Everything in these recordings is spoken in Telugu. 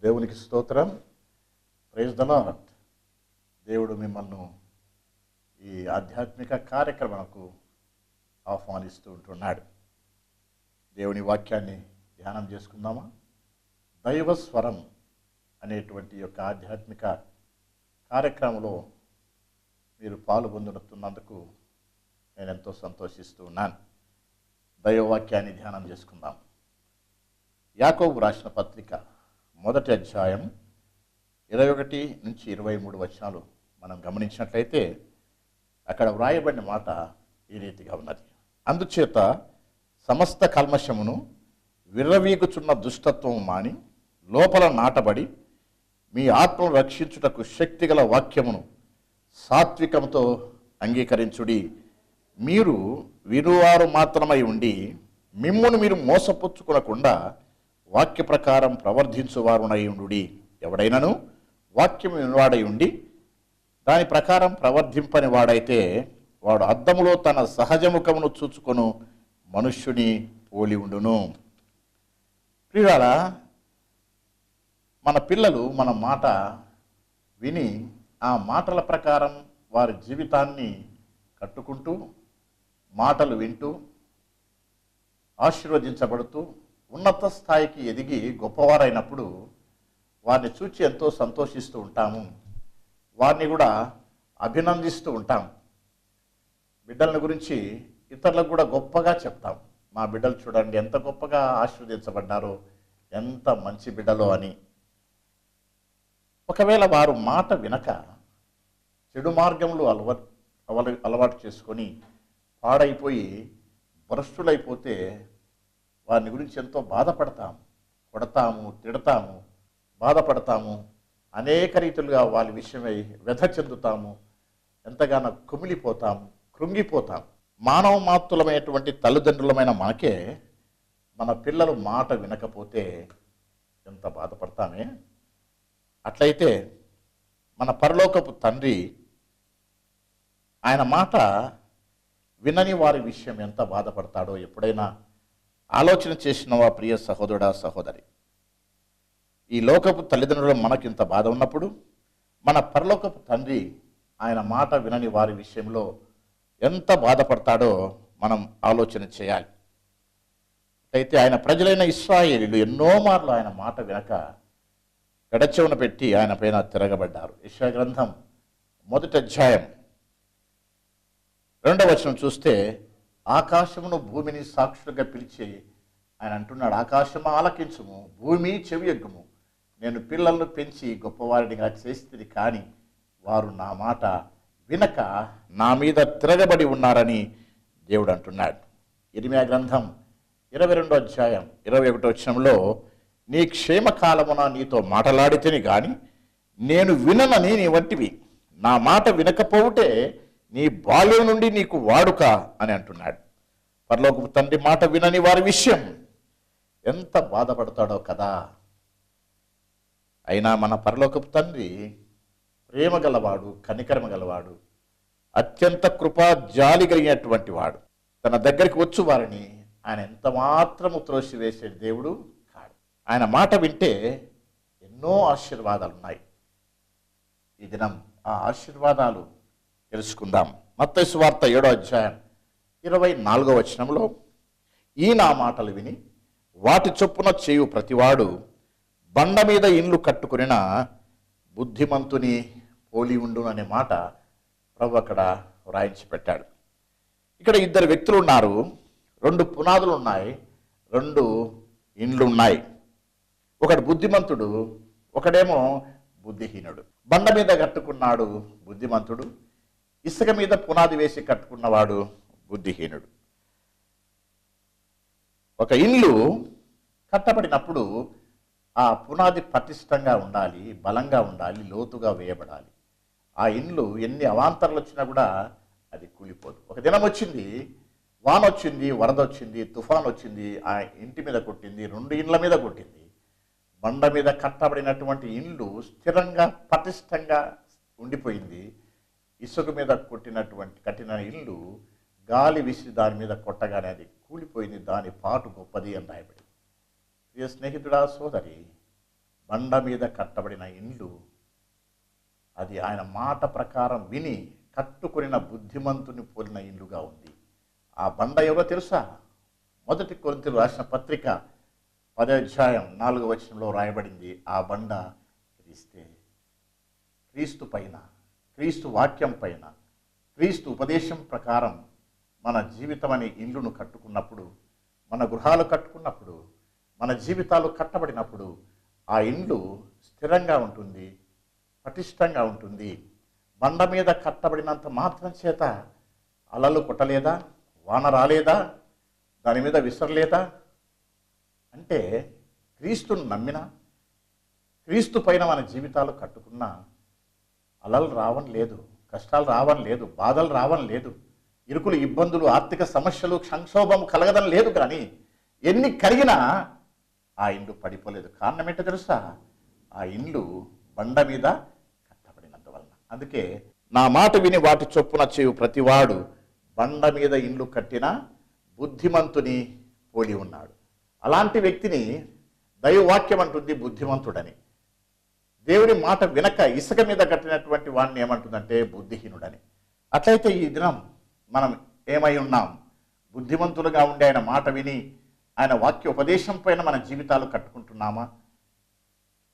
దేవునికి స్తోత్రం. Praise the lord. దేవుడు మిమ్మల్ని ఈ ఆధ్యాత్మిక కార్యక్రమానికి ఆహ్వానిస్తూ ఉంటున్నాడు. దేవుని వాక్యాన్ని ధ్యానం చేసుకుందామా? దైవస్వరం అనేటువంటి యొక్క ఆధ్యాత్మిక కార్యక్రమంలో మీరు పాల్గొందుతున్నందుకు నేను ఎంతో సంతోషిస్తూ ఉన్నాను. దైవవాక్యాన్ని ధ్యానం చేసుకుందాం. యాకోబు రాసిన పత్రిక 1వ అధ్యాయం 21 నుంచి 23 వచనాలు మనం గమనించినట్లయితే అక్కడ వ్రాయబడిన మాట ఈ రీతిగా ఉన్నది. అందుచేత సమస్త కల్మషమును విర్రవీగుచున్న దుష్టత్వం మాని లోపల నాటబడి మీ ఆత్మను రక్షించుటకు శక్తిగల వాక్యమును సాత్వికంతో అంగీకరించుడి. మీరు వినువారు మాత్రమై ఉండి మిమ్మును మీరు మోసపుచ్చుకొనకుండా వాక్య ప్రకారం ప్రవర్తించువారునై ఉండుడి. ఎవడైనను వాక్యం వినువాడై ఉండి దాని ప్రకారం ప్రవర్తింపని వాడైతే వాడు అద్దములో తన సహజముఖమును చూచుకొను మనుష్యుని పోలి ఉండును. ప్రియులారా, మన పిల్లలు మన మాట విని ఆ మాటల ప్రకారం వారి జీవితాన్ని కట్టుకుంటూ మాటలు వింటూ ఆశీర్వదించబడుతూ ఉన్నత స్థాయికి ఎదిగి గొప్పవారైనప్పుడు వారిని చూచి ఎంతో సంతోషిస్తూ ఉంటాము. వారిని కూడా అభినందిస్తూ ఉంటాం. బిడ్డల గురించి ఇతరులకు కూడా గొప్పగా చెప్తాం. మా బిడ్డలు చూడండి ఎంత గొప్పగా ఆశీర్వదించబడ్డారో, ఎంత మంచి బిడ్డలో అని. ఒకవేళ వారు మాట వినక చెడు మార్గంలో అలవాటు చేసుకొని పాడైపోయి భ్రష్టులైపోతే వారిని గురించి ఎంతో బాధపడతాము, కొడతాము, తిడతాము, బాధపడతాము. అనేక రీతులుగా వాళ్ళ విషయమై వ్యధ చెందుతాము, ఎంతగానో కుమిలిపోతాము, కృంగిపోతాము. మానవ మాతృలమైనటువంటి తల్లిదండ్రులమైన మనకే మన పిల్లలు మాట వినకపోతే ఎంత బాధపడతామే. అట్లయితే మన పరలోకపు తండ్రి ఆయన మాట వినని వారి విషయం ఎంత బాధపడతాడో ఎప్పుడైనా ఆలోచన చేసినవా ప్రియ సహోదరుడా, సహోదరి? ఈ లోకపు తల్లిదండ్రులు మనకింత బాధ ఉన్నప్పుడు మన పరలోకపు తండ్రి ఆయన మాట వినని వారి విషయంలో ఎంత బాధపడతాడో మనం ఆలోచన చేయాలి. అయితే ఆయన ప్రజలైన ఇశ్రాయేలీయులు ఎన్నో మార్లు ఆయన మాట వినక గడచెవున పెట్టి ఆయన పైన తిరగబడ్డారు. యెషయా గ్రంథం 1వ అధ్యాయం 2వ వచనం చూస్తే ఆకాశమును భూమిని సాక్షులుగా పిలిచి ఆయన అంటున్నాడు, ఆకాశము ఆలకించుము, భూమి చెవియొగ్గుము. నేను పిల్లలను పెంచి గొప్పవారినిగా చేస్తుంది, కానీ వారు నా మాట వినక నా మీద తిరగబడి ఉన్నారని దేవుడు అంటున్నాడు. ఇర్మీయా గ్రంథం 22వ అధ్యాయం 21వ వచనంలో నీ క్షేమకాలమున నీతో మాటలాడితేని కానీ నేను విననని నీ వంటివి, నా మాట వినకపోవుటే నీ బాల్యం నుండి నీకు వాడుక అని అంటున్నాడు. పరలోకపు తండ్రి మాట వినని వారి విషయం ఎంత బాధపడతాడో కదా. అయినా మన పరలోకపు తండ్రి ప్రేమ గలవాడు, కనికరమ గలవాడు, అత్యంత కృపా జాలి కలిగినటువంటి వాడు. తన దగ్గరికి వచ్చు వారిని ఆయన ఎంత మాత్రము త్రోసివేసే దేవుడు కాడు. ఆయన మాట వింటే ఎన్నో ఆశీర్వాదాలు ఉన్నాయి. ఈ దినం ఆ ఆశీర్వాదాలు తెలుసుకుందాం. మత్తయి సువార్త 7వ అధ్యాయం 24వ వచనంలో ఈ నా మాటలు విని వాటి చొప్పున చేయు ప్రతివాడు బండ మీద ఇండ్లు కట్టుకునిన బుద్ధిమంతుని పోలి ఉండు అనే మాట ప్రభు అక్కడ వ్రాయించి పెట్టాడు. ఇక్కడ ఇద్దరు వ్యక్తులు ఉన్నారు, 2 పునాదులు ఉన్నాయి, 2 ఇండ్లు ఉన్నాయి. ఒకడు బుద్ధిమంతుడు, ఒకడేమో బుద్ధిహీనుడు. బండ మీద కట్టుకున్నాడు బుద్ధిమంతుడు, ఇసుక మీద పునాది వేసి కట్టుకున్నవాడు బుద్ధిహీనుడు. ఒక ఇల్లు కట్టబడినప్పుడు ఆ పునాది పటిష్టంగా ఉండాలి, బలంగా ఉండాలి, లోతుగా వేయబడాలి. ఆ ఇల్లు ఎన్ని అవాంతరాలు వచ్చినా కూడా అది కూలిపోదు. ఒక దినం వచ్చింది, వాన వచ్చింది, వరద వచ్చింది, తుఫాన్ వచ్చింది, ఆ ఇంటి మీద కొట్టింది, 2 ఇండ్ల మీద కొట్టింది. బండ మీద కట్టబడినటువంటి ఇల్లు స్థిరంగా పటిష్టంగా ఉండిపోయింది. ఇసుక మీద కట్టిన ఇల్లు గాలి విసిరి దాని మీద కొట్టగానే అది కూలిపోయింది. దాని పాటు గొప్పది అని రాయబడింది. ప్రియ స్నేహితుడా, సోదరి, బండ మీద కట్టబడిన ఇండ్లు అది ఆయన మాట ప్రకారం విని కట్టుకొనిన బుద్ధిమంతుని పోలిన ఇండ్లుగా ఉంది. ఆ బండ ఎవరో తెలుసా? మొదటి కొరింథీయులకు రాసిన పత్రిక 10వ అధ్యాయం 4వ వచనంలో రాయబడింది. ఆ బండ క్రీస్తే. క్రీస్తు పైన, క్రీస్తు వాక్యం పైన, క్రీస్తు ఉపదేశం ప్రకారం మన జీవితం అనే ఇల్లును కట్టుకున్నప్పుడు, మన గృహాలు కట్టుకున్నప్పుడు, మన జీవితాలు కట్టబడినప్పుడు ఆ ఇండ్లు స్థిరంగా ఉంటుంది, పటిష్టంగా ఉంటుంది. బండ మీద కట్టబడినంత మాత్రం చేత అలలు కొట్టలేదా, వాన రాలేదా, దాని మీద విసరలేదా? అంటే క్రీస్తును నమ్మినా, క్రీస్తు పైన మన జీవితాలు కట్టుకున్నా అలలు రావని లేదు, కష్టాలు రావని లేదు, బాధలు రావని లేదు, ఇరుకులు, ఇబ్బందులు, ఆర్థిక సమస్యలు, సంక్షోభం కలగదని లేదు. కానీ ఎన్ని కలిగినా ఆ ఇండ్లు పడిపోలేదు. కారణం ఏంటో తెలుసా? ఆ ఇండ్లు బండ మీద కట్టబడినందువలన. అందుకే నా మాట విని వాటి చొప్పున చేయు ప్రతివాడు బండ మీద ఇండ్లు కట్టిన బుద్ధిమంతుని పోలి ఉన్నాడు. అలాంటి వ్యక్తిని దైవవాక్యం అంటుంది బుద్ధిమంతుడని. దేవుని మాట వినక ఇసుక మీద కట్టినటువంటి వాడిని ఏమంటుందంటే బుద్ధిహీనుడని. అట్లయితే ఈ దినం మనం ఏమై ఉన్నాం? బుద్ధిమంతులుగా ఉండి ఆయన మాట విని ఆయన వాక్య ఉపదేశం పైన మన జీవితాలు కట్టుకుంటున్నామా?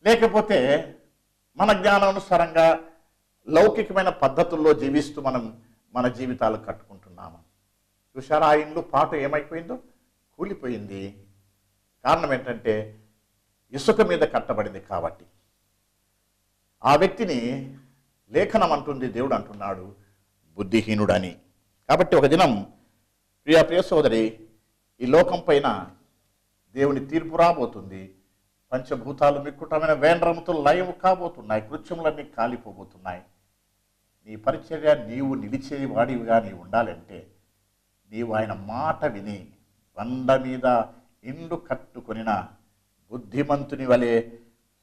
లేకపోతే మన జ్ఞానానుసారంగా లౌకికమైన పద్ధతుల్లో జీవిస్తూ మనం మన జీవితాలు కట్టుకుంటున్నామా? చూశారా, ఆ ఇండ్లు పాటు ఏమైపోయిందో? కూలిపోయింది. కారణం ఏంటంటే ఇసుక మీద కట్టబడింది కాబట్టి. ఆ వ్యక్తిని లేఖనం అంటుంది, దేవుడు అంటున్నాడు బుద్ధిహీనుడని. కాబట్టి ఒక దినం ప్రియ సోదరి, ఈ లోకం పైన దేవుని తీర్పు రాబోతుంది. పంచభూతాలు మిక్కుటమైన వేండ్రముతో లయము కాబోతున్నాయి, కృత్యములన్నీ కాలిపోబోతున్నాయి. నీ పరిచర్య నీవు నిలిచేవాడివిగా నీవు ఉండాలంటే నీవు ఆయన మాట విని బండ మీద ఇండ్లు కట్టుకొనిన బుద్ధిమంతుని వలె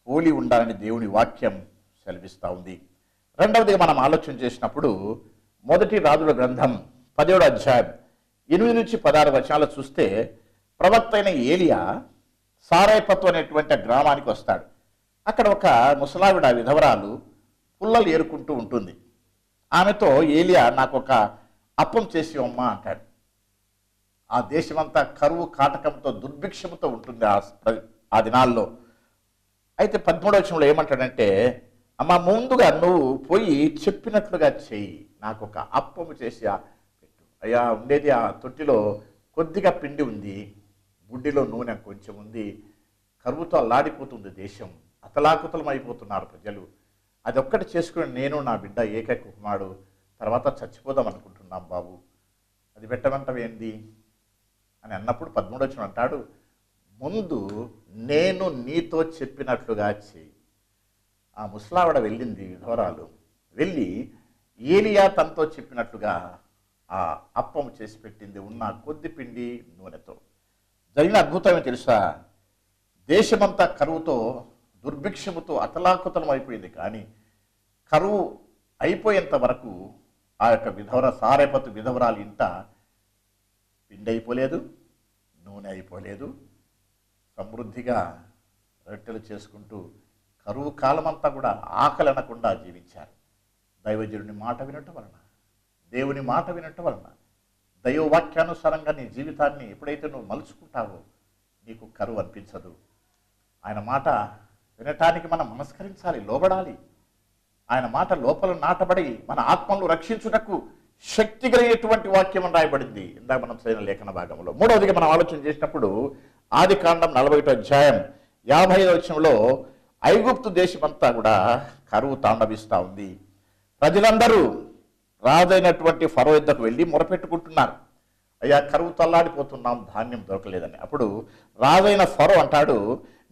పోలి ఉండాలని దేవుని వాక్యం సెలవిస్తూ ఉంది. రెండవదిగా మనం ఆలోచన చేసినప్పుడు మొదటి రాజుల గ్రంథం 10వ అధ్యాయం 8 నుంచి 16 వచనాలు చూస్తే ప్రవక్త అయిన ఏలియా సారైపతు అనేటువంటి గ్రామానికి వస్తాడు. అక్కడ ఒక ముసలావిడ విధవరాలు పుల్లలు ఏరుకుంటూ ఉంటుంది. ఆమెతో ఏలియా నాకు ఒక అప్పం చేసి అమ్మా అంటాడు. ఆ దేశమంతా కరువు కాటకంతో దుర్భిక్షముతో ఉంటుంది ఆ దినాల్లో. అయితే 13వ వచనంలో ఏమంటాడంటే, అమ్మ ముందుగా నువ్వు పోయి చెప్పినట్లుగా చెయ్యి, నాకు ఒక అప్పము చేసి పెట్టు. అయ్యా, ఉండేది ఆ తొట్టిలో కొద్దిగా పిండి ఉంది, బుడ్డిలో నూనె కొంచెం ఉంది, కరువుతో అల్లాడిపోతుంది దేశం, అతలాకుతలం అయిపోతున్నారు ప్రజలు. అది ఒక్కటి చేసుకుని నేను నా బిడ్డ ఏకైక కుమారుడు తర్వాత చచ్చిపోదాం అనుకుంటున్నాం బాబు, అది పెట్టమంటవేంది అని అన్నప్పుడు 13వ వచనం అంటాడు, ముందు నేను నీతో చెప్పినట్లుగా చెయ్యి. ఆ ముసలావిడ వెళ్ళింది, విధవరాలు వెళ్ళి ఏలియా తనతో చెప్పినట్లుగా ఆ అప్పం చేసి పెట్టింది ఉన్న కొద్ది పిండి నూనెతో. జరిగిన అద్భుతమే తెలుసా? దేశమంతా కరువుతో దుర్భిక్షముతో అతలాకుతలం అయిపోయింది. కానీ కరువు అయిపోయేంత వరకు ఆ యొక్క సారేపతు విధవరాలు ఇంట పిండి అయిపోలేదు, నూనె అయిపోలేదు. సమృద్ధిగా రొట్టెలు చేసుకుంటూ కరువు కాలమంతా కూడా ఆకలి అనకుండా జీవించారు. దైవజనుని మాట వినటం వలన, దేవుని మాట వినటం వలన, దైవవాక్యానుసారంగా నీ జీవితాన్ని ఎప్పుడైతే నువ్వు మలుచుకుంటావో నీకు కరువు అనిపించదు. ఆయన మాట వినటానికి మనం నమస్కరించాలి, లోబడాలి. ఆయన మాట లోపల నాటబడి మన ఆత్మను రక్షించుటకు శక్తి కలిగేటువంటి వాక్యం రాయబడింది ఇందాక మనం చదివిన లేఖన భాగంలో. మూడవదిగా మనం ఆలోచన చేసినప్పుడు ఆదికాండం 41వ అధ్యాయం 55వ వచనంలో ఐగుప్తు దేశమంతా కూడా కరువు తాండవిస్తూ ఉంది. ప్రజలందరూ రాజైనటువంటి ఫరో యుద్ధకు వెళ్ళి మొరపెట్టుకుంటున్నారు, అయ్యా కరువు తల్లాడిపోతున్నాం, ధాన్యం దొరకలేదని. అప్పుడు రాజైన ఫరో అంటాడు,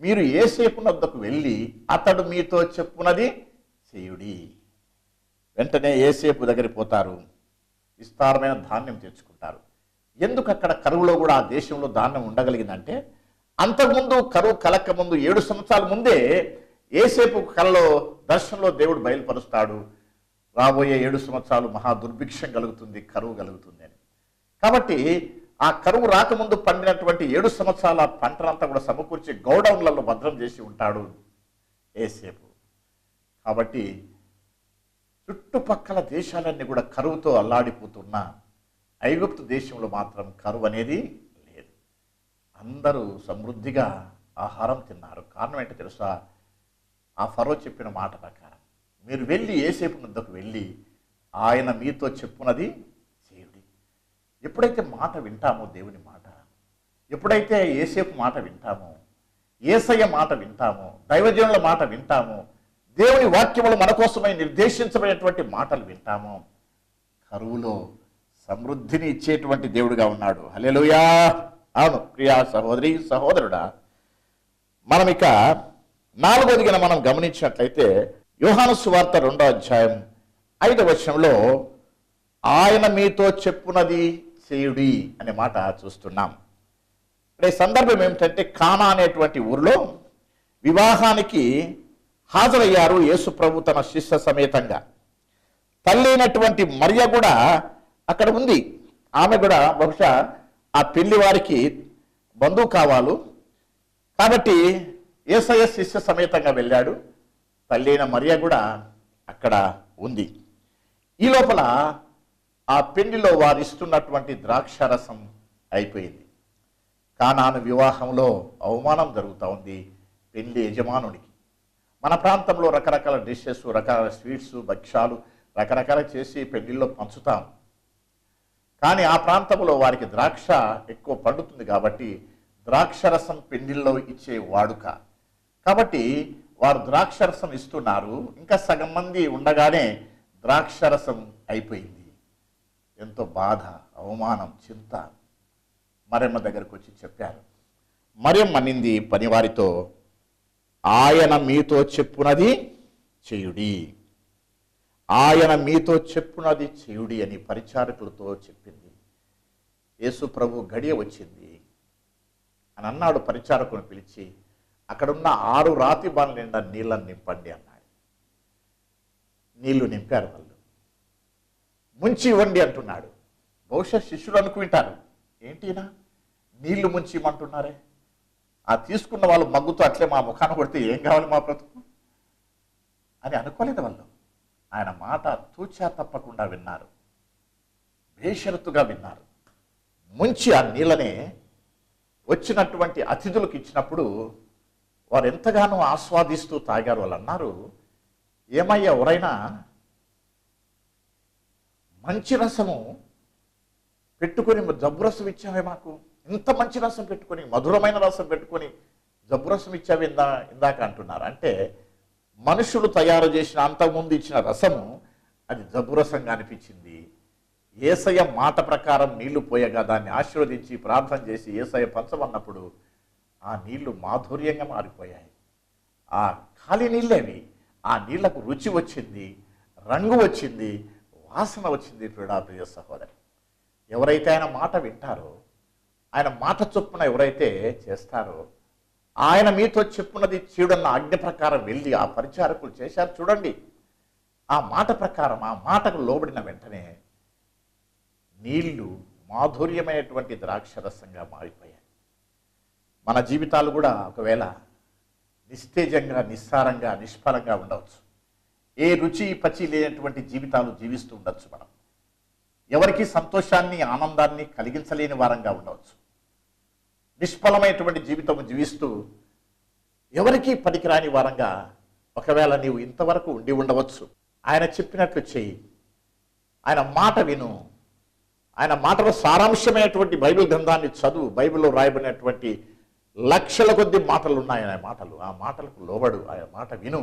మీరు యోసేపు వద్దకు వెళ్ళి అతడు మీతో చెప్పునది చేయుడి. వెంటనే యోసేపు దగ్గరికి పోతారు, విస్తారమైన ధాన్యం తెచ్చుకుంటారు. ఎందుకు అక్కడ కరువులో కూడా ఆ దేశంలో ధాన్యం ఉండగలిగిందంటే, అంతకుముందు కరువు కలక్క ముందు 7 సంవత్సరాల ముందే యోసేపు కలలో దర్శనంలో దేవుడు బయలుపరుస్తాడు, రాబోయే 7 సంవత్సరాలు మహా దుర్భిక్షం కలుగుతుంది, కరువు కలుగుతుంది అని. కాబట్టి ఆ కరువు రాకముందు పండినటువంటి 7 సంవత్సరాల పంటలంతా కూడా సమకూర్చి గోడౌన్లలో భద్రం చేసి ఉంటాడు యేసేపు. కాబట్టి చుట్టుపక్కల దేశాలన్నీ కూడా కరువుతో అల్లాడిపోతున్న ఐగుప్తు దేశంలో మాత్రం కరువు అనేది లేదు. అందరూ సమృద్ధిగా ఆహారం తిన్నారు. కారణం ఏంటో తెలుసా? ఆ ఫరో చెప్పిన మాట ప్రకారం మీరు వెళ్ళి యేసేపు వద్దకు వెళ్ళి ఆయన మీతో చెప్పునది చేయుడి. ఎప్పుడైతే మాట వింటామో, దేవుని మాట, ఎప్పుడైతే యేసేపు మాట వింటామో, యేసయ్య మాట వింటామో, దైవజనుల మాట వింటామో, దేవుని వాక్యములు మన కోసమై నిర్దేశించబడినటువంటి మాటలు వింటామో, కరువులో సమృద్ధిని ఇచ్చేటువంటి దేవుడుగా ఉన్నాడు. హల్లెలూయా. అవును ప్రియా సహోదరి సహోదరుడా, మనం ఇక 4వదిగా మనం గమనించినట్లయితే యోహాను సువార్త 2వ అధ్యాయం 5వ వచనంలో ఆయన మీతో చెప్పునది చేయుడి అనే మాట చూస్తున్నాం. ఇక్కడ ఈ సందర్భం ఏమిటంటే కానా అనేటువంటి ఊరిలో వివాహానికి హాజరయ్యారు యేసు ప్రభు తన శిష్య సమేతంగా. తల్లి అయినటువంటి మరియ కూడా అక్కడ ఉంది. ఆమె కూడా బహుశా ఆ పెళ్లి వారికి బంధువు కావాలి కాబట్టి యేసయ్య శిష్య సమేతంగా వెళ్ళాడు. తల్లి అయిన మరియ కూడా అక్కడ ఉంది. ఈ లోపల ఆ పెళ్లిలో వారు ఇస్తున్నటువంటి ద్రాక్షారసం అయిపోయింది. కానాను వివాహంలో అవమానం జరుగుతూ ఉంది పెళ్లి యజమానునికి. మన ప్రాంతంలో రకరకాల డిషెస్, రకరకాల స్వీట్స్, భక్ష్యాలు రకరకాల చేసి పెళ్లిల్లో పంచుతాం. కానీ ఆ ప్రాంతంలో వారికి ద్రాక్ష ఎక్కువ పండుతుంది కాబట్టి ద్రాక్షరసం పెళ్లిల్లో ఇచ్చే వాడుక. కాబట్టి వారు ద్రాక్షరసం ఇస్తున్నారు. ఇంకా సగం మంది ఉండగానే ద్రాక్షరసం అయిపోయింది. ఎంతో బాధ, అవమానం, చింత. మరియమ్మ దగ్గరకు వచ్చి చెప్పారు. మరియమ్మ అనింది పనివారితో, ఆయన మీతో చెప్పునది చేయుడి, ఆయన మీతో చెప్పునది చేయుడి అని పరిచారకులతో చెప్పింది. యేసు ప్రభు గడియ వచ్చింది అని అన్నాడు. పరిచారకుని పిలిచి అక్కడున్న 6 రాతి బాణల నిండా నీళ్ళని నింపండి అన్నాడు. నీళ్లు నింపారు. వాళ్ళు ముంచి ఇవ్వండి అంటున్నాడు. బహుశా శిష్యులు అనుకుంటారు, ఏంటినా నీళ్లు ముంచి ఇవ్వమంటున్నారే, ఆ తీసుకున్న వాళ్ళు మగ్గుతో అట్లే మా ముఖాన్ని కొడితే ఏం కావాలి మా బ్రతుకు అని అనుకోలేదు వాళ్ళు. ఆయన మాట తూచా తప్పకుండా విన్నారు, బేషరతుగా విన్నారు. ముంచి ఆ నీళ్ళనే వచ్చినటువంటి అతిథులకు ఇచ్చినప్పుడు వారు ఎంతగానో ఆస్వాదిస్తూ తాగారు. వాళ్ళు అన్నారు, ఏమయ్యా ఎవరైనా మంచి రసము పెట్టుకొని జబ్బు రసం ఇచ్చావే, మాకు ఇంత మంచి రసం పెట్టుకొని, మధురమైన రసం పెట్టుకొని జబ్బు రసం ఇచ్చావే ఇందాక అంటున్నారు. అంటే మనుషులు తయారు చేసిన అంతకుముందు ఇచ్చిన రసము అది జబ్బు రసంగా అనిపించింది. యేసయ్య మాట ప్రకారం నీళ్లు పోయగా దాన్ని ఆశీర్వదించి ప్రార్థన చేసి యేసయ్య పంచమన్నప్పుడు ఆ నీళ్లు మాధుర్యంగా మారిపోయాయి. ఆ ఖాళీ నీళ్ళేవి. ఆ నీళ్లకు రుచి వచ్చింది, రంగు వచ్చింది, వాసన వచ్చింది. ప్రియ సహోదరి, ఎవరైతే ఆయన మాట వింటారో, ఆయన మాట చొప్పున ఎవరైతే చేస్తారో, ఆయన మీతో చెప్పున్నది చూడన్న ఆజ్ఞ ప్రకారం వెళ్ళి ఆ పరిచారకులు చేశారు చూడండి. ఆ మాట ప్రకారం, ఆ మాటకు లోబడిన వెంటనే నీళ్లు మాధుర్యమైనటువంటి ద్రాక్షరసంగా మారిపోయాయి. మన జీవితాలు కూడా ఒకవేళ నిస్తేజంగా, నిస్సారంగా, నిష్ఫలంగా ఉండవచ్చు. ఏ రుచి పచి లేనటువంటి జీవితాలు జీవిస్తూ ఉండొచ్చు. మనం ఎవరికి సంతోషాన్ని, ఆనందాన్ని కలిగించలేని వారంగా ఉండవచ్చు. నిష్ఫలమైనటువంటి జీవితం జీవిస్తూ ఎవరికి పనికిరాని వారంగా ఒకవేళ నీవు ఇంతవరకు ఉండి ఉండవచ్చు. ఆయన చెప్పినట్లు చేయి, ఆయన మాట విను, ఆయన మాటలో సారాంశమైనటువంటి బైబిల్ గ్రంథాన్ని చదువు. బైబిల్లో రాయబడినటువంటి లక్షల కొద్ది మాటలు ఉన్నాయి. ఆయన మాటలు, ఆ మాటలకు లోబడు, ఆయన మాట విను.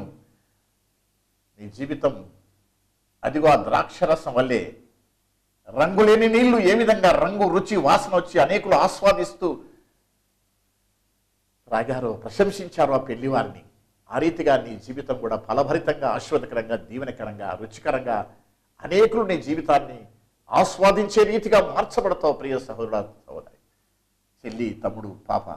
నీ జీవితం అదిగో ఆ ద్రాక్షరసం వల్లే రంగులేని నీళ్లు ఏ విధంగా రంగు, రుచి, వాసన వచ్చి అనేకులు ఆస్వాదిస్తూ త్రాగారో, ప్రశంసించారో ఆ పెళ్లివారిని, ఆ రీతిగా నీ జీవితం కూడా ఫలభరితంగా, ఆశీర్వదకరంగా, దీవెనకరంగా, రుచికరంగా అనేకులు నీ జీవితాన్ని ఆస్వాదించే రీతిగా మార్చబడతావు. ప్రియ సహోదరుడా, సహోదరి, చెల్లి, తమ్ముడు, పాప,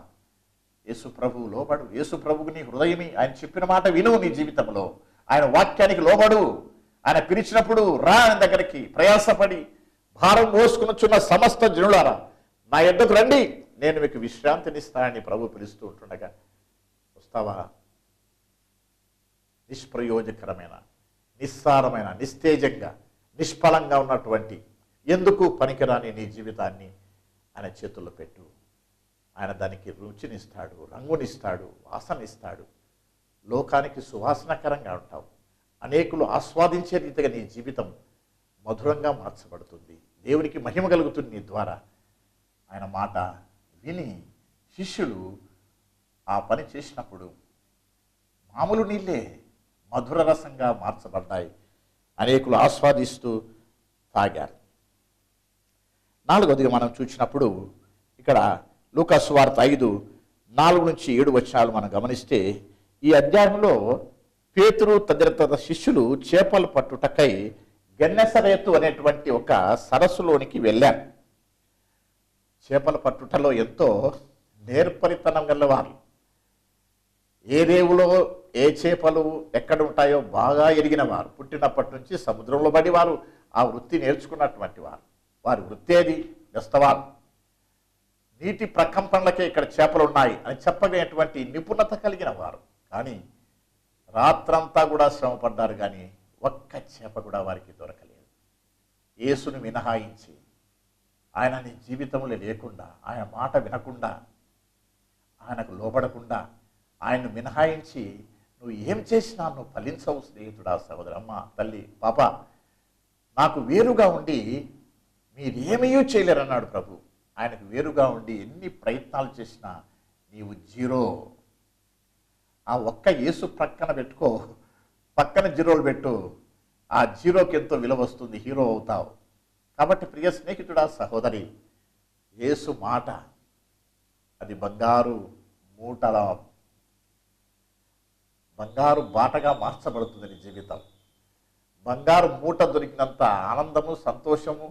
యేసు ప్రభువు లోబడు. యేసు ప్రభువుకి నీ హృదయమి, ఆయన చెప్పిన మాట విను. నీ జీవితంలో ఆయన వాక్యానికి లోబడు. ఆయన పిలిచినప్పుడు రా ఆయన దగ్గరికి. ప్రయాసపడి భారం మోసుకునిచున్న సమస్త జనులారా నా యొద్దకు రండి, నేను మీకు విశ్రాంతినిస్తానని ప్రభు పిలుస్తూ ఉంటుండగా వస్తావా? నిష్ప్రయోజకరమైన, నిస్సారమైన, నిస్తేజంగా, నిష్ఫలంగా ఉన్నటువంటి ఎందుకు పనికిరాని నీ జీవితాన్ని ఆయన చేతుల్లో పెట్టు. ఆయన దానికి రుచినిస్తాడు, రంగునిస్తాడు, వాసనిస్తాడు. లోకానికి సువాసనకరంగా ఉంటావు. అనేకులు ఆస్వాదించే రీతిగా నీ జీవితం మధురంగా మార్చబడుతుంది. దేవునికి మహిమ కలుగుతుంది నీ ద్వారా. ఆయన మాట విని శిష్యులు ఆ పని చేసినప్పుడు మామూలు నీళ్ళే మధుర రసంగా మార్చబడ్డాయి. అనేకులు ఆస్వాదిస్తూ తాగారు. నాలుగవదిగా మనం చూసినప్పుడు ఇక్కడ లూకా సువార్త 5:4-7 మనం గమనిస్తే, ఈ అధ్యాయంలో పేతురు తదితర శిష్యులు చేపలు పట్టుటకై గెన్నెసరేతు అనేటువంటి ఒక సరస్సులోనికి వెళ్ళారు. చేపల పట్టుటలో ఎంతో నేర్పరితనం గలవారు. ఏ రేవులో ఏ చేపలు ఎక్కడ ఉంటాయో బాగా ఎరిగిన వారు. పుట్టినప్పటి నుంచి సముద్రంలో పడి వారు ఆ వృత్తి నేర్చుకున్నటువంటి వారు. వారి వృత్తి ఏది? వేస్తవారు. నీటి ప్రకంపనలకే ఇక్కడ చేపలు ఉన్నాయి అని చెప్పగలిగినటువంటి నిపుణత కలిగిన వారు. కానీ రాత్రంతా కూడా శ్రమ పడ్డారు, కానీ ఒక్క చేప కూడా వారికి దొరకలేదు. యేసును మినహాయించి, ఆయన నీ జీవితంలో లేకుండా, ఆయన మాట వినకుండా, ఆయనకు లోబడకుండా, ఆయన్ను మినహాయించి నువ్వు ఏం చేసినా నువ్వు ఫలించవు స్నేహితుడా, సహోదరమ్మ, తల్లి, పాప. నాకు వేరుగా ఉండి మీరేమీ చేయలేరన్నాడు ప్రభు. ఆయనకు వేరుగా ఉండి ఎన్ని ప్రయత్నాలు చేసినా నీవు జీరో. ఆ ఒక్క యేసు ప్రక్కన పెట్టుకో, పక్కన జీరోలు పెట్టు. ఆ జీరోకి ఎంతో విలువ వస్తుంది, హీరో అవుతావు. కాబట్టి ప్రియ స్నేహితుడా, సహోదరి, యేసు మాట అది బంగారు మూటల బంగారు బాటగా మార్చబడుతుంది నీ జీవితం. బంగారు మూట దొరికినంత ఆనందము, సంతోషము,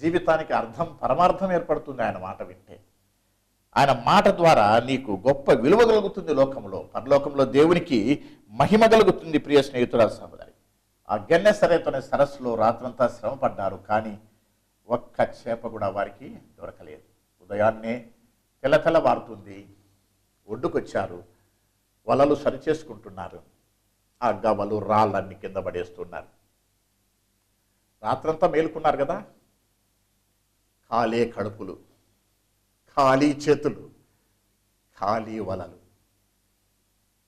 జీవితానికి అర్థం, పరమార్థం ఏర్పడుతుంది ఆయన మాట వింటే. ఆయన మాట ద్వారా నీకు గొప్ప విలువ కలుగుతుంది లోకంలో. పరలోకంలో దేవునికి మహిమ కలుగుతుంది. ప్రియ స్నేహితుడా, సహోదరి, ఆ గెన్నెసరేతు అనే సరస్సులో రాత్రంతా శ్రమ పడ్డారు, కానీ ఒక్క చేప కూడా వారికి దొరకలేదు. ఉదయాన్నే తెల్లవారుతుంది, ఒడ్డుకొచ్చారు, వలలు సరిచేసుకుంటున్నారు. ఆ గవలు రాళ్ళన్ని కింద పడేస్తున్నారు. రాత్రంతా మేలుకున్నారు కదా, ఖాళీ కడుపులు, ఖాళీ చేతులు, ఖాళీ వలలు.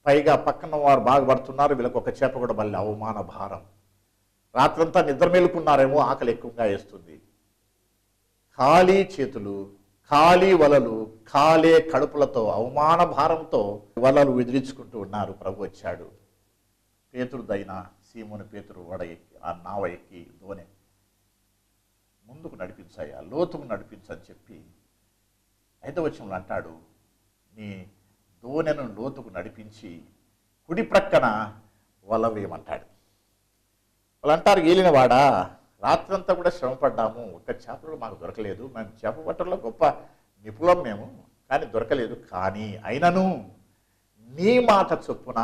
పైగా పక్కన వారు బాగుపడుతున్నారు, వీళ్ళకి ఒక చేప కూడా మళ్ళీ అవమాన భారం. రాత్రంతా నిద్ర మేలుకున్నారేమో, ఆకలి ఎక్కువగా వేస్తుంది. ఖాళీ చేతులు, ఖాళీ వలలు, ఖాళీ కడుపులతో, అవమాన భారంతో వలలు విదిరించుకుంటూ ఉన్నారు. ప్రభు వచ్చాడు. పేతురు దైన సీమోను పేతురు వడ ఎక్కి, ఆ నావ ఎక్కి దోనె ముందుకు నడిపించాయా, లోతుకు నడిపించని చెప్పి 5వ వచనంలో అంటాడు, నీ దోనెను లోతుకు నడిపించి కుడి ప్రక్కన వల వేయమంటాడు. వాళ్ళు అంటారు, ఏలినవాడా, రాత్రంతా కూడా శ్రమ పడ్డాము, ఒక్క చేపలు మాకు దొరకలేదు. మేము చేప పట్టడంలో గొప్ప నిపుణులం మేము, కానీ దొరకలేదు. కానీ అయినను నీ మాట చొప్పున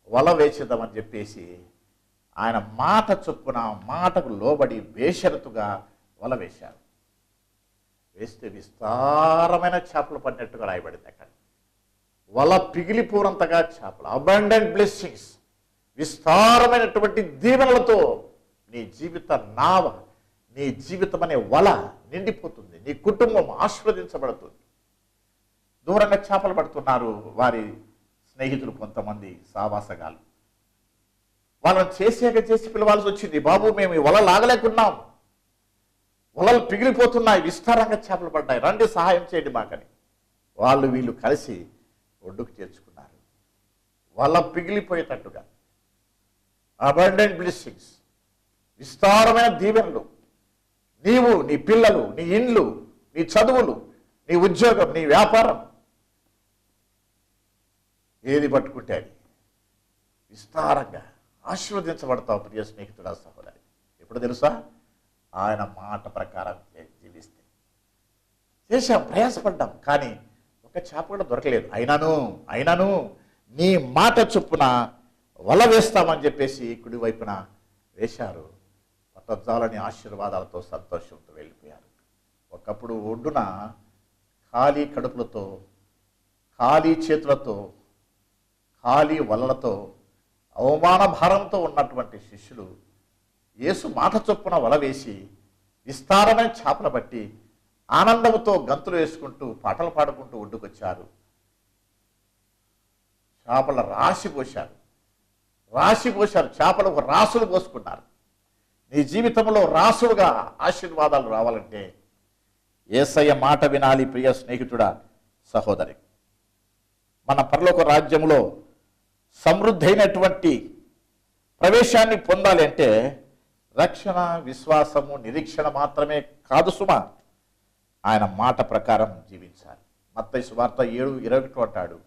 వల వేసేద్దామని చెప్పేసి ఆయన మాట చొప్పున, మాటకు లోబడి బేషరతుగా వల వేశారు. వేస్తే విస్తారమైన చేపలు పడినట్టుగా రాయబడింది అక్కడ. వల పిగిలిపోనంతగా చేపలు, అబండెంట్ బ్లెస్సింగ్స్, విస్తారమైనటువంటి దీవెనలతో నీ జీవిత నావ, నీ జీవితం అనే వల నిండిపోతుంది. నీ కుటుంబం ఆశీర్వదించబడుతుంది. దూరంగా చేపలు పడుతున్నారు వారి స్నేహితులు, కొంతమంది సావాసగాలు. వాళ్ళని చేసి పిలవాల్సి వచ్చింది. బాబు, మేము ఈ వల లాగలేకున్నాం, వలలు పిగిలిపోతున్నాయి, విస్తారంగా చేపలు పడ్డాయి, రండి సహాయం చేయండి మాకని. వాళ్ళు వీళ్ళు కలిసి ఒడ్డుకు చేర్చుకున్నారు. వల పిగిలిపోయేటట్టుగా అబండెంట్ బ్లెస్సింగ్స్, విస్తారమైన దీవెనలు. నీవు, నీ పిల్లలు, నీ ఇండ్లు, నీ చదువులు, నీ ఉద్యోగం, నీ వ్యాపారం, ఏది పట్టుకుంటే అది విస్తారంగా ఆశీర్వదించబడతావు. ప్రియ స్నేహితుడా, సహోదరి, ఎప్పుడు తెలుసా? ఆయన మాట ప్రకారం జీవిస్తే. చేశాం, ప్రయాసపడ్డాం, కానీ ఒక చేప కూడా దొరకలేదు. అయినను నీ మాట చొప్పున వల వేస్తామని చెప్పేసి కుడివైపున వేశారు. పట్టజాలని ఆశీర్వాదాలతో, సంతోషంతో వెళ్ళిపోయారు. ఒకప్పుడు ఒడ్డున ఖాళీ కడుపులతో, ఖాళీ చేతులతో, ఖాళీ వలలతో అవమాన భారంతో ఉన్నటువంటి శిష్యులు యేసు మాట చొప్పున వల వేసి విస్తారమైన చేపలు పట్టి ఆనందంతో గంతులు వేసుకుంటూ పాటలు పాడుకుంటూ ఒడ్డుకొచ్చారు. చేపల రాశి పోశారు, చేపలు రాసులు పోసుకున్నారు. నీ జీవితంలో రాసులుగా ఆశీర్వాదాలు రావాలంటే యేసయ్య మాట వినాలి. ప్రియ స్నేహితుడా, సహోదరి, మన పరలోక రాజ్యంలో సమృద్ధైనటువంటి ప్రవేశాన్ని పొందాలి అంటే రక్షణ, విశ్వాసము, నిరీక్షణ మాత్రమే కాదు సుమా, ఆయన మాట ప్రకారం జీవించాలి. మత్తయి సువార్త 7:21 అంటాడు,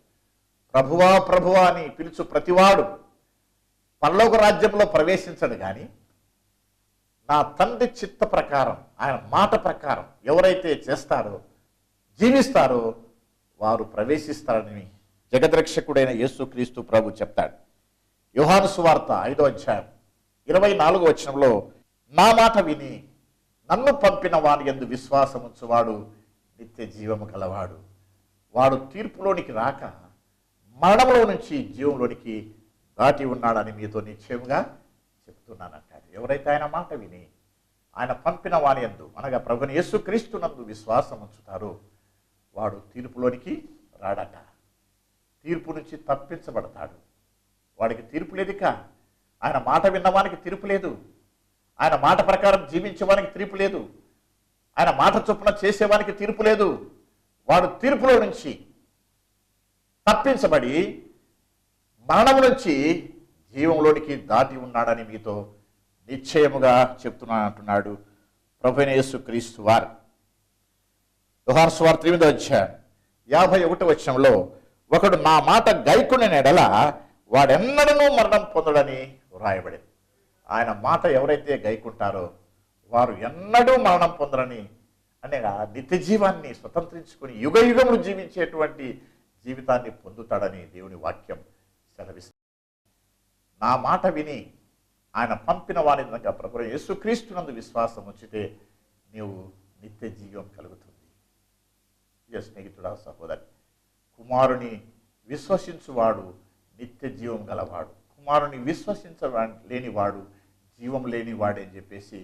ప్రభువా ప్రభువా అని పిలుచు ప్రతివాడు పరలోక రాజ్యంలో ప్రవేశించడు కానీ నా తండ్రి చిత్త ప్రకారం, ఆయన మాట ప్రకారం ఎవరైతే చేస్తారో, జీవిస్తారో వారు ప్రవేశిస్తారని జగద్రక్షకుడైన యేసుక్రీస్తు ప్రభు చెప్తాడు. యోహాను సువార్త 5:24 నా మాట విని నన్ను పంపిన వాని యందు విశ్వాసముంచువాడు నిత్య జీవము గలవాడు, వాడు తీర్పులోనికి రాక మరణంలో నుంచి జీవంలోనికి దాటి ఉన్నాడని మీతో నిశ్చయముగా చెప్తున్నానంటాడు. ఎవరైతే ఆయన మాట విని ఆయన పంపిన వాని యందు అనగా ప్రభుని యేసుక్రీస్తునందు విశ్వాసం ఉంచుతారో వాడు తీర్పులోనికి రాడట. తీర్పు నుంచి తప్పించబడతాడు. వాడికి తీర్పు లేదిక. ఆయన మాట విన్నవానికి తీర్పు లేదు. ఆయన మాట ప్రకారం జీవించేవానికి తీర్పు లేదు. ఆయన మాట చొప్పున చేసేవానికి తీర్పు లేదు. వాడు తీర్పులో నుంచి తప్పించబడి మరణం నుంచి జీవంలోనికి దాటి ఉన్నాడని మీతో నిశ్చయముగా చెప్తున్నాను అంటున్నాడు ప్రభువైన యేసుక్రీస్తు వారు. యోహాను సువార్త 8:51 ఒకడు నా మాట గైకొనిన ఎడల వాడెన్నడూ మరణం పొందడని వ్రాయబడింది. ఆయన మాట ఎవరైతే గైకుంటారో వారు ఎన్నడూ మరణం పొందరని, అనగా నిత్య జీవాన్ని స్వతంత్రించుకొని యుగ యుగములు జీవించేటువంటి జీవితాన్ని పొందుతాడని దేవుని వాక్యం సెలవిస్తుంది. నా మాట విని ఆయన పంపిన వారి ప్రభు యేసుక్రీస్తునందు విశ్వాసం ఉంచితే నీవు నిత్య జీవం కలుగుతుంది. స్నేహితుడా, సహోదరి, కుమారుని విశ్వసించువాడు నిత్య జీవం గలవాడు, కుమారుని లేనివాడు జీవం లేనివాడే అని చెప్పేసి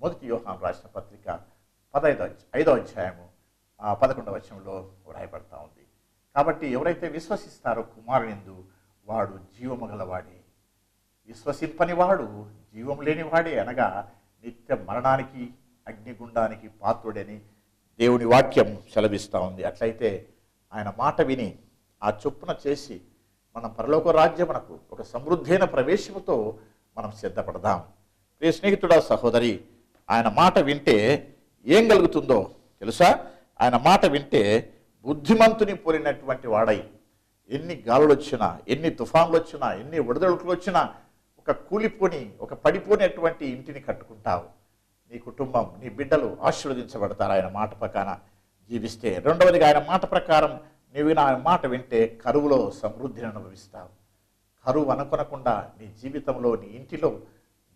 1 యోహాను రాసిన పత్రిక 5:11 వ్రాయబడతా ఉంది. కాబట్టి ఎవరైతే విశ్వసిస్తారో కుమారునిందు వాడు జీవము గలవాడే, విశ్వసింపని వాడు జీవం లేనివాడే, అనగా నిత్య మరణానికి అగ్నిగుండానికి పాత్రుడని దేవుని వాక్యం సెలవిస్తూ ఉంది. అట్లయితే ఆయన మాట విని ఆ చొప్పున చేసి మన పరలోక రాజ్యమునకు ఒక సమృద్ధైన ప్రవేశముతో మనం సిద్ధపడదాం. ప్రియ స్నేహితుడా, సహోదరి, ఆయన మాట వింటే ఏం కలుగుతుందో తెలుసా? ఆయన మాట వింటే బుద్ధిమంతుని పోలినటువంటి వాడై ఎన్ని గాలులు వచ్చినా, ఎన్ని తుఫాన్లు వచ్చినా, ఎన్ని ఒడిదొడుకులు వచ్చినా ఒక కూలిపోని, ఒక పడిపోయినటువంటి ఇంటిని కట్టుకుంటావు. నీ కుటుంబం, నీ బిడ్డలు ఆశీర్వదించబడతారు ఆయన మాట ప్రకారం జీవిస్తే. రెండవదిగా ఆయన మాట ప్రకారం నీవు ఆయన మాట వింటే కరువులో సమృద్ధిని అనుభవిస్తావు. కరువు అనుకొనకుండా నీ జీవితంలో, నీ ఇంటిలో,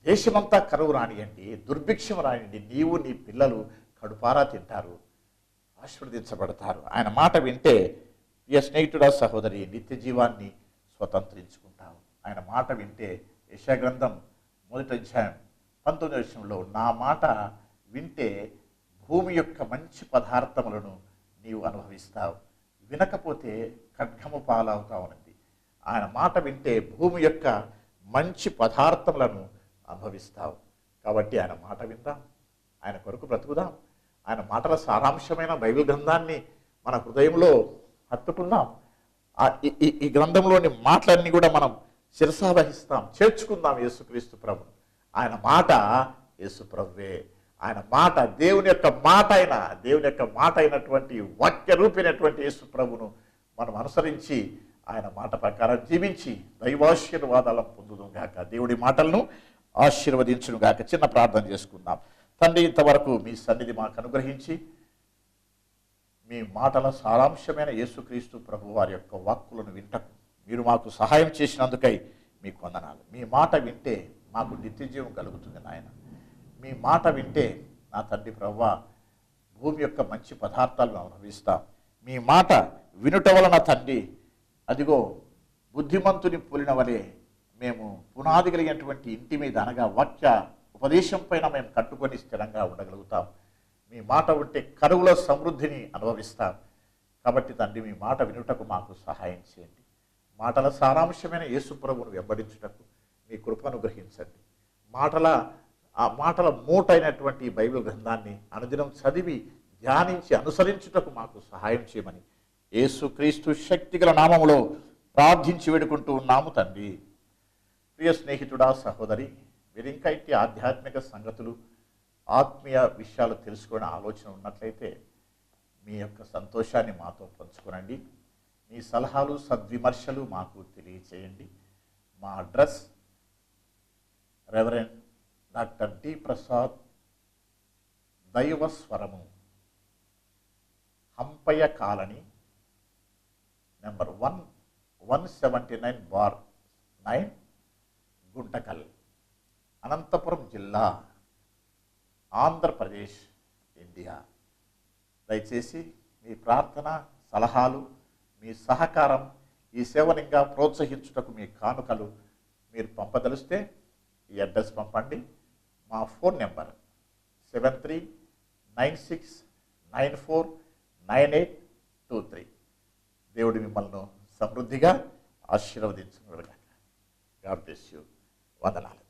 దేశమంతా కరువు రానియండి, దుర్భిక్షం రానియండి, నీవు నీ పిల్లలు కడుపారా తింటారు, ఆశీర్వదించబడతారు. ఆయన మాట వింటే ప్రియ స్నేహితుడా, సహోదరి, నిత్య జీవాన్ని స్వతంత్రించుకుంటావు. ఆయన మాట వింటే యెషయా గ్రంథం 1:19 నా మాట వింటే భూమి యొక్క మంచి పదార్థములను నీవు అనుభవిస్తావు, వినకపోతే ఖడ్గము పాలవుతా ఉన్నది. ఆయన మాట వింటే భూమి యొక్క మంచి పదార్థములను అనుభవిస్తావు. కాబట్టి ఆయన మాట విందాం, ఆయన కొరకు బ్రతుకుదాం. ఆయన మాటల సారాంశమైన బైబిల్ గ్రంథాన్ని మన హృదయంలో హత్తుకుందాం. ఈ గ్రంథంలోని మాటలన్నీ కూడా మనం శిరసావహిస్తాం, చేర్చుకుందాం యేసుక్రీస్తు ప్రభు. ఆయన మాట యేసు ప్రభువే. ఆయన మాట దేవుని యొక్క మాట అయినటువంటి వాక్య రూపైనటువంటి యేసు ప్రభును మనం అనుసరించి ఆయన మాట ప్రకారం జీవించి దైవాశీర్వాదాలను పొందుదాం గాక. దేవుడి మాటలను ఆశీర్వదించును గాక. చిన్న ప్రార్థన చేసుకుందాం. తండ్రి, ఇంతవరకు మీ సన్నిధి మాకు అనుగ్రహించి మీ మాటల సారాంశమైన యేసుక్రీస్తు ప్రభు వారి యొక్క వాక్కులను వింటకు మీరు మాకు సహాయం చేసినందుకై మీకు వందనాలు. మీ మాట వింటే మాకు నిత్యజీవం కలుగుతుంది నాయన. మీ మాట వింటే నా తండ్రి ప్రభువా భూమి యొక్క మంచి పదార్థాలను అనుభవిస్తాం. మీ మాట వినుట వలన తండ్రి అదిగో బుద్ధిమంతుని పోలిన వలె మేము పునాది కలిగినటువంటి ఇంటి మీద అనగా వాక్య ఉపదేశం పైన మేము కట్టుకొని స్థిరంగా ఉండగలుగుతాం. మీ మాట ఉంటే కరువుల సమృద్ధిని అనుభవిస్తాం. కాబట్టి తండ్రి, మీ మాట వినుటకు మాకు సహాయం చేయండి. మాటల సారాంశమైన యేసు ప్రభువును వెంబడించుటకు మీ కృపను గ్రహించండి. ఆ మాటల మూటైనటువంటి ఈ బైబిల్ గ్రంథాన్ని అనుదినం చదివి ధ్యానించి అనుసరించుటకు మాకు సహాయం చేయమని యేసుక్రీస్తు శక్తిగల నామములో ప్రార్థించి వేడుకుంటూ ఉన్నాము తండ్రి. ప్రియ స్నేహితుడా, సహోదరి, మీరు ఇంకా ఇట్టి ఆధ్యాత్మిక సంగతులు, ఆత్మీయ విషయాలు తెలుసుకునే ఆలోచన ఉన్నట్లయితే మీ యొక్క సంతోషాన్ని మాతో పంచుకోనండి. మీ సలహాలు, సద్విమర్శలు మాకు తెలియచేయండి. మా address reverend doctor D Prasad, దైవస్వరము, హంపయ్య కాలనీ, నెంబర్ 179/9, గుంటకల్, అనంతపురం జిల్లా, ఆంధ్రప్రదేశ్, ఇండియా. దయచేసి మీ ప్రార్థన, సలహాలు, మీ సహకారం, ఈ సేవను ఇంకా ప్రోత్సహించుటకు మీ కానుకలు మీరు పంపదలిస్తే ఈ అడ్రస్ పంపండి. మా ఫోన్ నెంబర్ 7396949823. దేవుడు మిమ్మల్ని సమృద్ధిగా ఆశీర్వదించును. God bless you. వందనాలు.